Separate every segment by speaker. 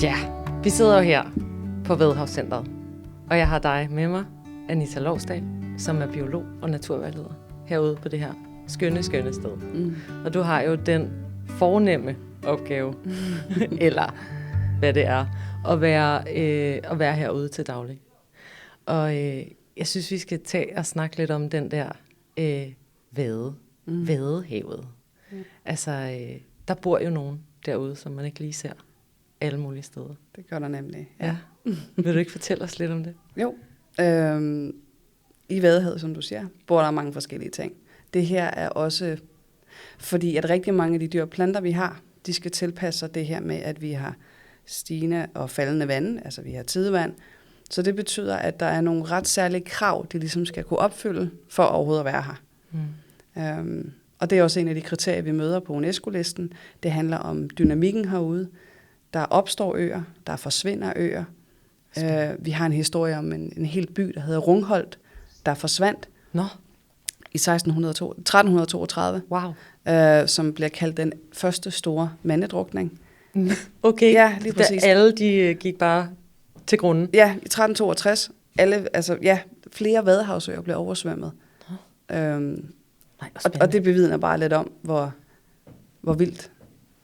Speaker 1: Ja, vi sidder jo her på Vadehavscentret, og jeg har dig med mig, Anita Lovsdal, som er biolog og naturvejleder herude på det her skønne sted. Og du har jo den fornemme opgave, eller hvad det er, at være herude til daglig. Og jeg synes, vi skal tage og snakke lidt om den der Vadehavet. Altså, der bor jo nogen derude, som man ikke lige ser alle mulige steder.
Speaker 2: Det gør der nemlig.
Speaker 1: Ja. Vil du ikke fortælle os lidt om det?
Speaker 2: Jo. I Vadehavet, som du siger, bor der mange forskellige ting. Det her er også, fordi at rigtig mange af de dyr og planter, vi har, de skal tilpasse sig det her med, at vi har stigende og faldende vand, altså vi har tidevand. Så det betyder, at der er nogle ret særlige krav, de ligesom skal kunne opfylde, for overhovedet at være her. Og det er også en af de kriterier, vi møder på UNESCO-listen. Det handler om dynamikken herude. Der opstår øer, der forsvinder øer. Vi har en historie om en hel by, der hedder Rungholt, der forsvandt i 1332, som bliver kaldt den første store mandedrukning.
Speaker 1: Okay,
Speaker 2: ja, lige præcis.
Speaker 1: Alle de gik bare til grunden.
Speaker 2: Ja, i 1362. Flere vadehavsøer blev oversvømmet. Og det bevidner bare lidt om, hvor vildt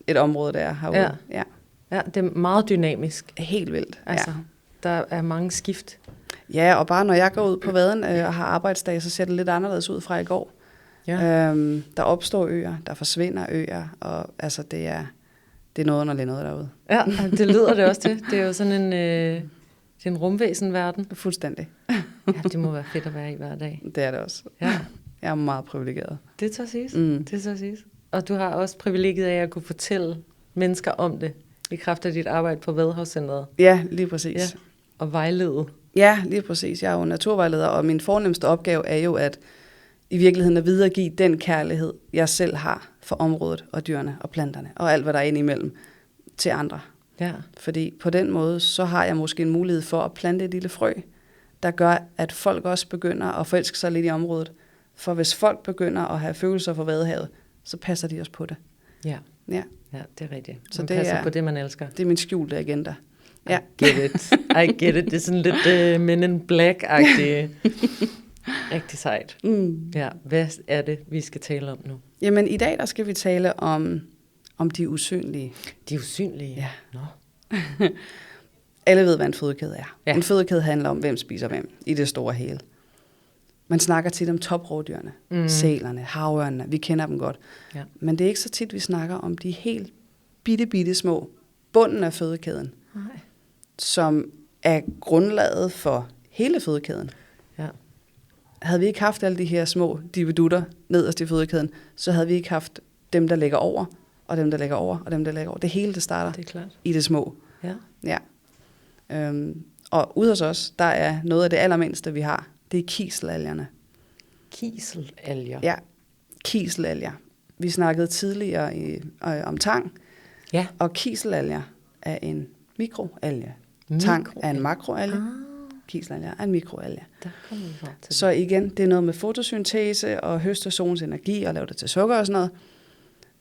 Speaker 2: et område det er herude.
Speaker 1: Ja, det er meget dynamisk.
Speaker 2: Helt vildt,
Speaker 1: altså, der er mange skift.
Speaker 2: Ja, og bare når jeg går ud på vaden og har arbejdsdag, så ser det lidt anderledes ud fra i går. Ja. Der opstår øer, der forsvinder øer, og altså det er noget underligt noget derude. Ja,
Speaker 1: det lyder det også til. Det er jo sådan en rumvæsenverden.
Speaker 2: Fuldstændig.
Speaker 1: Ja, det må være fedt at være i hver dag.
Speaker 2: Det er det også. Ja. Jeg er meget privilegeret.
Speaker 1: Det tør siges. Det tør siges. Og du har også privilegiet af at kunne fortælle mennesker om det, i kraft af dit arbejde på Vadehavscentret.
Speaker 2: Ja, lige præcis.
Speaker 1: Ja. Og vejlede.
Speaker 2: Ja, lige præcis. Jeg er jo naturvejleder, og min fornemmeste opgave er jo at i virkeligheden at videregive den kærlighed, jeg selv har for området og dyrene og planterne og alt, hvad der er inde imellem, til andre. Ja. Fordi på den måde, så har jeg måske en mulighed for at plante et lille frø, der gør, at folk også begynder at forelske sig lidt i området. For hvis folk begynder at have følelser for Vadehavet, så passer de også på det.
Speaker 1: Ja, det er rigtigt.
Speaker 2: Så
Speaker 1: man passer på det, man elsker.
Speaker 2: Det er min skjulte agenda.
Speaker 1: Ja. I get it. Det er sådan lidt Men in Black-agtigt. Rigtig sejt. Ja, hvad er det, vi skal tale om nu?
Speaker 2: Jamen, i dag der skal vi tale om de usynlige.
Speaker 1: De usynlige?
Speaker 2: Ja. Alle ved, hvad en fødekæde er. Ja. En fødekæde handler om, hvem spiser hvem i det store hele. Man snakker tit om toprovdyrene, sælerne, havørnene, vi kender dem godt. Ja. Men det er ikke så tit, vi snakker om de helt bitte små, bunden af fødekæden, som er grundlaget for hele fødekæden. Ja. Havde vi ikke haft alle de her små dividutter nederst i fødekæden, så havde vi ikke haft dem, der ligger over, og dem, der ligger over, og dem, der ligger over. Det hele, det starter i det små. Ja. Og ude hos os, der er noget af det allermindste, vi har. Det er kiselalgerne.
Speaker 1: Kiselalger?
Speaker 2: Ja, kiselalger. Vi snakkede tidligere om tang, og kiselalger er en mikroalge. Tang er en makroalge, kiselalger er en mikroalge. Så igen, det er noget med fotosyntese og høste solens energi og lave det til sukker og sådan noget.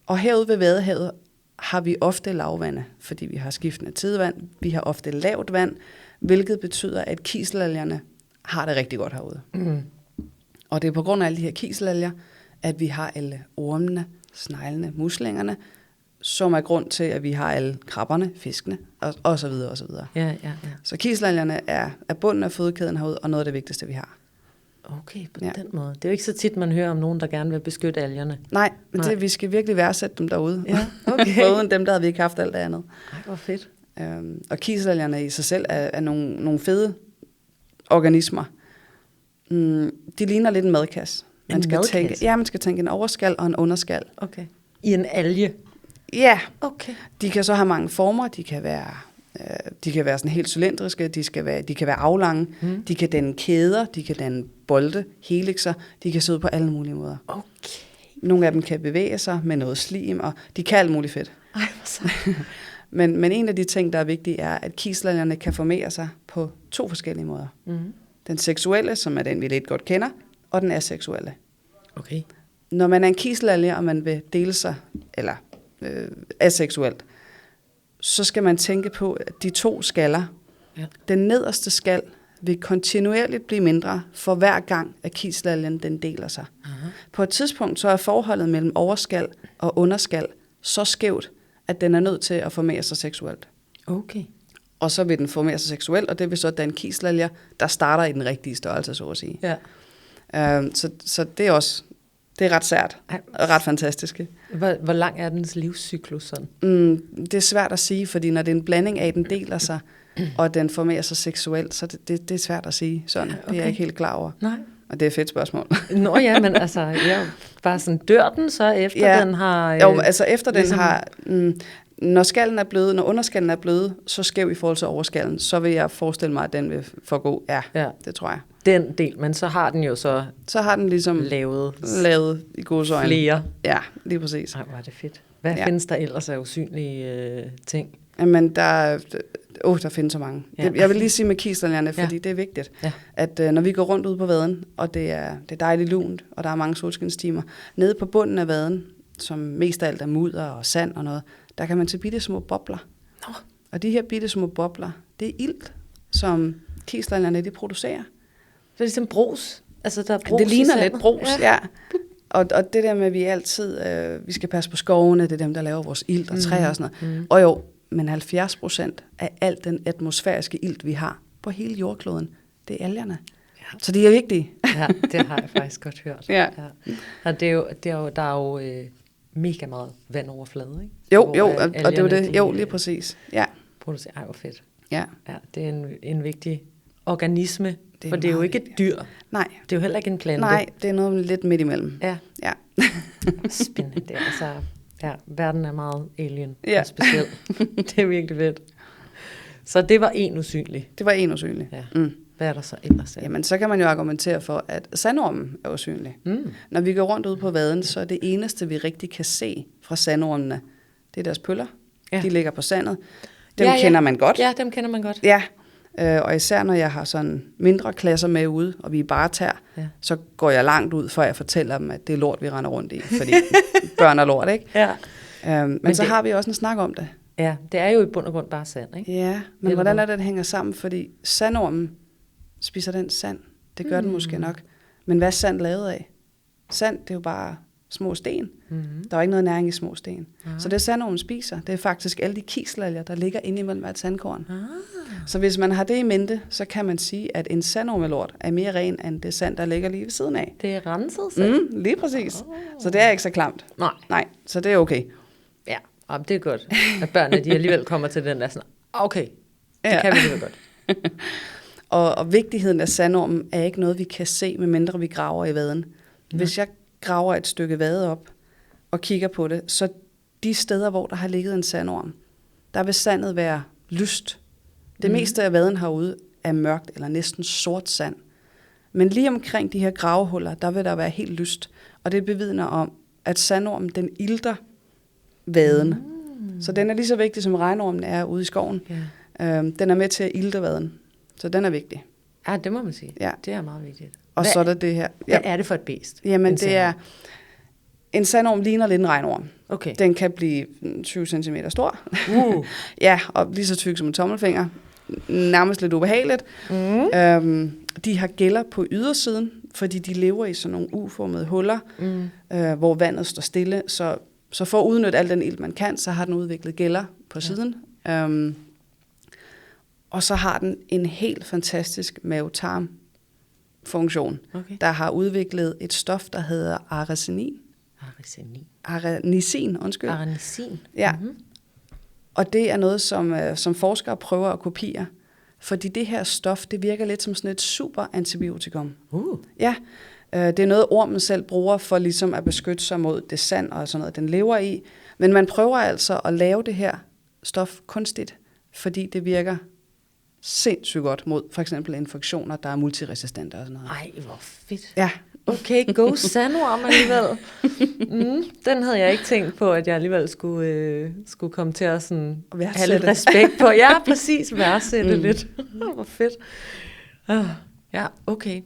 Speaker 2: Og herude ved Vadehavet har vi ofte lavvande, fordi vi har skiftende tidevand. Vi har ofte lavt vand, hvilket betyder, at kiselalgerne har det rigtig godt herude. Og det er på grund af alle de her kiselalger, at vi har alle ormene, sneglene, muslingerne, som er grund til, at vi har alle krabberne, fiskene, og så videre, og så videre.
Speaker 1: Ja.
Speaker 2: Så kiselalgerne er bunden af fødekæden herude, og noget af det vigtigste, vi har.
Speaker 1: Okay, på den måde. Det er jo ikke så tit, man hører om nogen, der gerne vil beskytte algerne.
Speaker 2: Nej, men vi skal virkelig værdsætte dem derude.
Speaker 1: Ja, okay.
Speaker 2: For uden dem, der havde vi ikke haft alt det andet.
Speaker 1: Ej, hvor fedt.
Speaker 2: Og kiselalgerne i sig selv er nogle fede organismer. De ligner lidt en madkasse. Man skal tænke en overskal og en underskal.
Speaker 1: Okay. I en alge?
Speaker 2: Ja.
Speaker 1: Okay.
Speaker 2: De kan så have mange former. De kan være sådan helt cylindriske. De kan være aflange. De kan danne kæder. De kan danne bolde, helixer. De kan se ud på alle mulige måder.
Speaker 1: Okay.
Speaker 2: Nogle af dem kan bevæge sig med noget slim, og de kan alt muligt fedt.
Speaker 1: Ej, hvor sejt.
Speaker 2: Men en af de ting, der er vigtige, er, at kiselalgerne kan formere sig på 2 forskellige måder. Den seksuelle, som er den, vi lidt godt kender, og den aseksuelle.
Speaker 1: Okay.
Speaker 2: Når man er en kiselalge, og man vil dele sig, eller aseksuelt, så skal man tænke på, at de 2 skaller, den nederste skal vil kontinuerligt blive mindre for hver gang, at kiselalgen den deler sig. Aha. På et tidspunkt så er forholdet mellem overskal og underskal så skævt, at den er nødt til at formere sig seksuelt.
Speaker 1: Okay.
Speaker 2: Og så vil den formere sig seksuelt, og det vil så danne kiselalger, der starter i den rigtige størrelse, så at sige.
Speaker 1: Ja.
Speaker 2: Så det er også, det er ret sært og ret fantastisk.
Speaker 1: Hvor lang er dens livscyklus sådan?
Speaker 2: Det er svært at sige, fordi når det er en blanding af, den deler sig, og den formerer sig seksuelt, så det er svært at sige sådan. Okay. Det er jeg ikke helt klar over.
Speaker 1: Nej.
Speaker 2: Og det er et fedt spørgsmål.
Speaker 1: Nå ja, men altså, bare sådan, dør den så efter den har...
Speaker 2: Jo, altså efter ligesom... den har... når skallen er blød, når underskallen er blød, så skæv i forhold til overskallen, så vil jeg forestille mig, at den vil forgå. Ja, det tror jeg.
Speaker 1: Den del, men så har den jo så
Speaker 2: har den ligesom lavet i godsøjne. Flere. Ja, lige præcis.
Speaker 1: Ej, hvor er det fedt. Hvad findes der ellers af usynlige ting?
Speaker 2: Jamen, der findes så mange. Ja. Jeg vil lige sige med kiselalgerne, fordi det er vigtigt, at når vi går rundt ude på vaden, og det er dejligt lunt, og der er mange solskinstimer, nede på bunden af vaden, som mest af alt er mudder og sand og noget, der kan man se bitte små bobler. Nå. Og de her bitte små bobler, det er ilt, som kiselalgerne de producerer.
Speaker 1: Så det er ligesom brus? Altså, der er brus.
Speaker 2: Det ligner lidt brus, ja. Og det der med, at vi altid vi skal passe på skovene, det er dem, der laver vores ilt og træer og sådan noget. Og jo, men 70% af al den atmosfæriske ilt, vi har på hele jordkloden, det er algerne. Ja. Så de er vigtige.
Speaker 1: Ja, det har jeg faktisk godt hørt. Ja. Og der er jo mega meget vandoverflade, ikke?
Speaker 2: Jo, og det er jo det. Jo, lige præcis. Ja.
Speaker 1: Ej, hvor fedt.
Speaker 2: Ja.
Speaker 1: Ja, det er en vigtig organisme, for det er jo ikke et dyr.
Speaker 2: Nej.
Speaker 1: Det er jo heller ikke en plante.
Speaker 2: Nej, det er noget lidt midt imellem.
Speaker 1: Ja. Spændende. Det er altså... Ja, verden er meget alien og speciel. Det er virkelig fedt. Så det var en usynlig.
Speaker 2: Det var en usynlig.
Speaker 1: Ja. Hvad er der så ellers?
Speaker 2: Jamen, så kan man jo argumentere for, at sandormen er usynlig. Når vi går rundt ude på vaden, så er det eneste, vi rigtig kan se fra sandormene, det er deres pøller. Ja. De ligger på sandet. Dem kender man godt.
Speaker 1: Ja, dem kender man godt.
Speaker 2: Ja, og især når jeg har sådan mindre klasser med ude, og vi bare tager, så går jeg langt ud, før jeg fortæller dem, at det er lort, vi render rundt i. Fordi børn er lort, ikke?
Speaker 1: Ja.
Speaker 2: Men så har vi også en snak om det.
Speaker 1: Ja, det er jo i bund og grund bare sand, ikke?
Speaker 2: Ja, men hvordan er det, den hænger sammen? Fordi sandormen spiser den sand. Det gør den måske nok. Men hvad er sand lavet af? Sand, det er jo bare små sten. Der er ikke noget næring i små sten. Så det sandormen spiser, det er faktisk alle de kiselalger, der ligger inde imellem hvert sandkorn. Så hvis man har det i mente, så kan man sige, at en sandormelort er mere ren end det sand, der ligger lige ved siden af.
Speaker 1: Det er renset sand?
Speaker 2: Lige præcis. Så det er ikke så klamt. Nej, så det er okay.
Speaker 1: Ja, og det er godt, at børnene de alligevel kommer til den der sådan, okay, det kan vi alligevel godt.
Speaker 2: Og vigtigheden af sandormen er ikke noget, vi kan se, medmindre vi graver i vaden. Hvis jeg graver et stykke vade op og kigger på det, så de steder, hvor der har ligget en sandorm, der vil sandet være lyst. Det meste af vaden herude er mørkt eller næsten sort sand. Men lige omkring de her gravehuller, der vil der være helt lyst. Og det bevidner om, at sandormen, den ilter vaden. Så den er lige så vigtig, som regnormen er ude i skoven. Den er med til at ilte vaden. Så den er vigtig.
Speaker 1: Ja, det må man sige. Ja. Det er meget vigtigt.
Speaker 2: Og så er der det her.
Speaker 1: Hvad er det for et bæst?
Speaker 2: Jamen, det er... En sandorm ligner lidt en regnorm.
Speaker 1: Okay.
Speaker 2: Den kan blive 20 cm stor. Ja, og lige så tyk som en tommelfinger. Nærmest lidt ubehageligt. De har gælder på ydersiden, fordi de lever i sådan nogle U-formede huller, hvor vandet står stille. Så for at udnytte al den ilt, man kan, så har den udviklet gælder på siden. Og så har den en helt fantastisk mavetarmfunktion, der har udviklet et stof, der hedder aracinin. Aranicin, undskyld.
Speaker 1: Aranicin?
Speaker 2: Ja. Og det er noget, som forskere prøver at kopiere. Fordi det her stof, det virker lidt som sådan et super antibiotikum. Ja, det er noget, ormen selv bruger for ligesom at beskytte sig mod det sand og sådan noget, den lever i. Men man prøver altså at lave det her stof kunstigt, fordi det virker sindssygt godt mod for eksempel infektioner, der er multiresistente og sådan noget.
Speaker 1: Ej, hvor fedt.
Speaker 2: Ja.
Speaker 1: Okay, go sandorm alligevel. Den havde jeg ikke tænkt på, at jeg alligevel skulle komme til at sådan have lidt respekt på. Ja, præcis, værdsætte lidt. Hvor fedt. Ja, okay.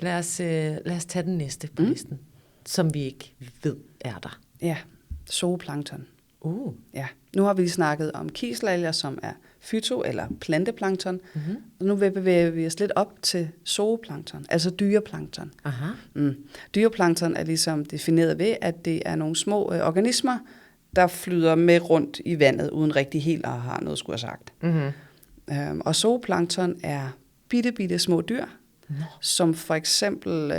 Speaker 1: Lad os tage den næste på listen, som vi ikke ved er der.
Speaker 2: Ja, zooplankton. Ja. Nu har vi lige snakket om kiselalger, som er fyto- eller planteplankton. Mm-hmm. Og nu bevæger vi os lidt op til zooplankton, altså dyreplankton.
Speaker 1: Aha.
Speaker 2: Dyreplankton er ligesom defineret ved, at det er nogle små organismer, der flyder med rundt i vandet, uden rigtig helt at have noget skulle have sagt. Mm-hmm. Og zooplankton er bitte små dyr, som for eksempel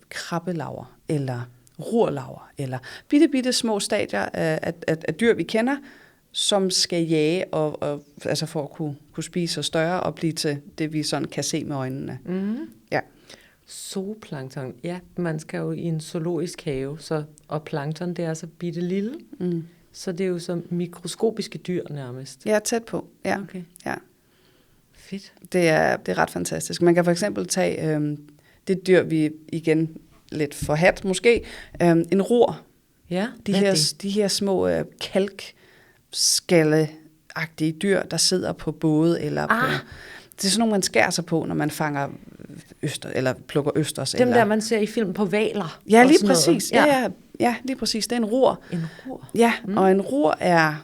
Speaker 2: krabbelaver, eller rurlaver, eller bitte små stadier af dyr, vi kender, som skal jage og altså for at kunne spise sig større og blive til det, vi sådan kan se med øjnene. Mm-hmm. Ja.
Speaker 1: Zooplankton. Ja, man skal jo i en zoologisk have, og plankton, det er så bitte lille. Mm. Så det er jo så mikroskopiske dyr nærmest.
Speaker 2: Ja, tæt på. Ja.
Speaker 1: Okay.
Speaker 2: Ja.
Speaker 1: Fedt.
Speaker 2: Det er ret fantastisk. Man kan for eksempel tage det dyr, vi igen lidt forhat måske, en ror.
Speaker 1: Ja,
Speaker 2: de her små kalkskalleagtige dyr, der sidder på både eller på... Det er sådan nogle, man skærer sig på, når man fanger eller plukker østers.
Speaker 1: Dem der, man ser i film på hvaler.
Speaker 2: Ja, lige præcis. Ja, lige præcis. Det er en ror.
Speaker 1: En ror?
Speaker 2: Ja, og en ror er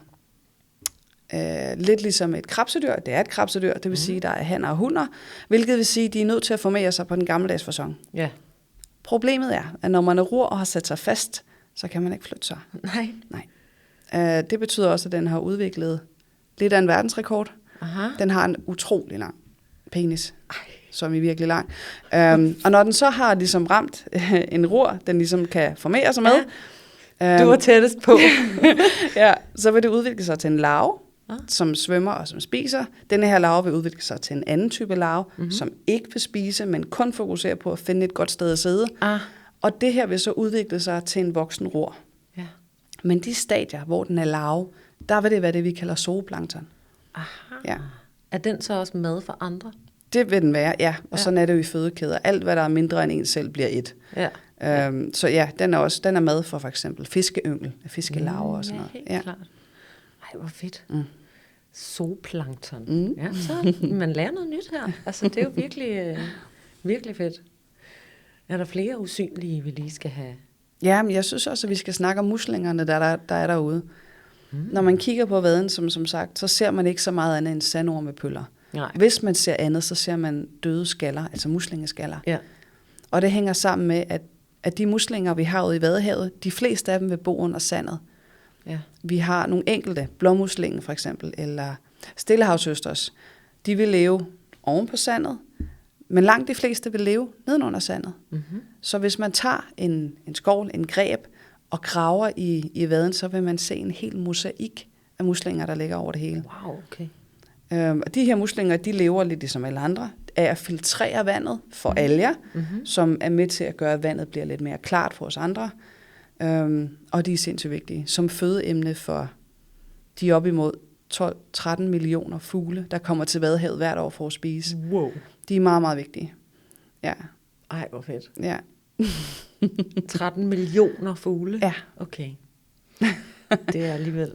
Speaker 2: lidt ligesom et krebsedyr. Det er et krebsedyr, det vil sige, der er hanner og hunder, hvilket vil sige, de er nødt til at formere sig på den gammeldags facon. Ja. Problemet er, at når man er ror og har sat sig fast, så kan man ikke flytte sig. Nej. Det betyder også, at den har udviklet lidt af en verdensrekord. Aha. Den har en utrolig lang penis, som er virkelig lang. Og når den så har ligesom ramt en ror, den ligesom kan formere sig med.
Speaker 1: Du var tættest på.
Speaker 2: Ja, så vil det udvikle sig til en larve, som svømmer og som spiser. Denne her larve vil udvikle sig til en anden type larve, som ikke vil spise, men kun fokuserer på at finde et godt sted at sidde. Og det her vil så udvikle sig til en voksen ror. Ja. Men de stadier, hvor den er larve, der vil det være det, vi kalder zooplankton.
Speaker 1: Aha. Ja. Er den så også mad for andre?
Speaker 2: Det vil den være, ja. Og sådan er det jo i fødekæder. Alt, hvad der er mindre end en selv, bliver et. Ja. Så ja, den er mad for eksempel fiskeyngel, fiskelarver og sådan noget.
Speaker 1: Ja, helt klart. Ej, hvor fedt. Zooplankton. Ja, så man lærer noget nyt her. Altså, det er jo virkelig, virkelig fedt. Er der flere usynlige, vi lige skal have?
Speaker 2: Ja, men jeg synes også, at vi skal snakke om muslingerne, der er derude. Når man kigger på vaden, som sagt, så ser man ikke så meget andet end sandormepøller. Nej. Hvis man ser andet, så ser man døde skaller, altså muslingeskaller. Ja. Og det hænger sammen med, at de muslinger, vi har ude i Vadehavet, de fleste af dem vil bo under sandet. Ja. Vi har nogle enkelte, blåmuslingen for eksempel, eller stillehavsøsters. De vil leve oven på sandet, men langt de fleste vil leve nedenunder sandet. Mm-hmm. Så hvis man tager en skovl, en greb, og graver i vaden, så vil man se en hel mosaik af muslinger, der ligger over det hele.
Speaker 1: Wow, okay.
Speaker 2: Og de her muslinger, de lever lidt ligesom alle andre, af at filtrere vandet for alger, som er med til at gøre, at vandet bliver lidt mere klart for os andre. Og de er sindssygt vigtige som fødeemne for de op imod 12-13 millioner fugle, der kommer til Vadehavet hvert år for at spise.
Speaker 1: Wow.
Speaker 2: De er meget, meget vigtige. Ja.
Speaker 1: Ej, hvor fedt.
Speaker 2: Ja.
Speaker 1: 13 millioner fugle?
Speaker 2: Ja.
Speaker 1: Okay. Det er alligevel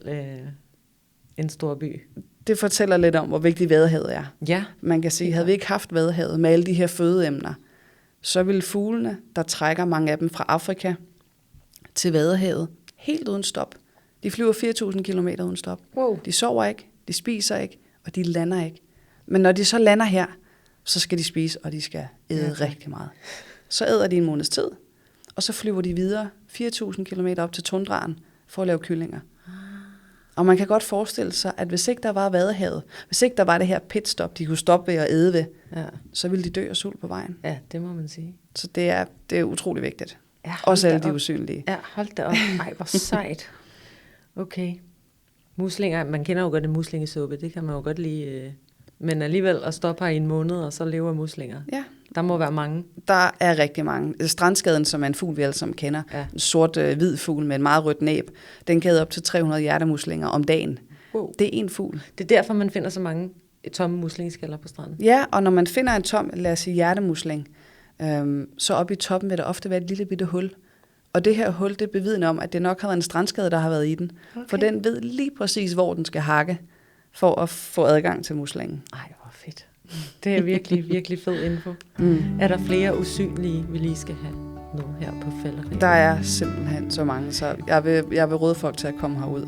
Speaker 1: en stor by.
Speaker 2: Det fortæller lidt om, hvor vigtig Vadehavet er.
Speaker 1: Ja.
Speaker 2: Man kan sige, havde vi ikke haft Vadehavet med alle de her fødeemner, så ville fuglene, der trækker mange af dem fra Afrika til Vadehavet, helt uden stop. De flyver 4.000 kilometer uden stop. Wow. De sover ikke, de spiser ikke, og de lander ikke. Men når de så lander her, så skal de spise, og de skal æde rigtig meget. Så æder de en måneds tid, og så flyver de videre 4.000 kilometer op til tundraen for at lave kyllinger. Og man kan godt forestille sig, at hvis ikke der var Vadehavet, hvis ikke der var det her pitstop, de kunne stoppe ved og æde ved, så ville de dø af sult på vejen.
Speaker 1: Ja, det må man sige.
Speaker 2: Så det er utrolig vigtigt. Ja, også alle de usynlige.
Speaker 1: Ja, hold da op. Ej, hvor sejt. Okay. Muslinger, man kender jo godt en muslingesuppe, det kan man jo godt lide. Men alligevel at stoppe her i en måned, og så leve af muslinger. Ja. Der må være mange. Der er rigtig mange. Strandskaden, som er en fugl, vi alle sammen kender, en sort-hvid fugl med en meget rødt næb, den kan æde op til 300 hjertemuslinger om dagen. Wow. Det er en fugl. Det er derfor, man finder så mange tomme muslingeskaller på stranden.
Speaker 2: Ja, og når man finder en tom, lad os sige hjertemusling, så oppe i toppen vil der ofte være et lille bitte hul. Og det her hul, det bevidner om, at det nok har været en strandskade, der har været i den. Okay. For den ved lige præcis, hvor den skal hakke, for at få adgang til muslingen.
Speaker 1: Ej, hvor fedt. Det er virkelig, virkelig fed info. Er der flere usynlige, vi lige skal have? nu her på Falderebet?
Speaker 2: Der er simpelthen så mange, så jeg vil råde folk til at komme herud.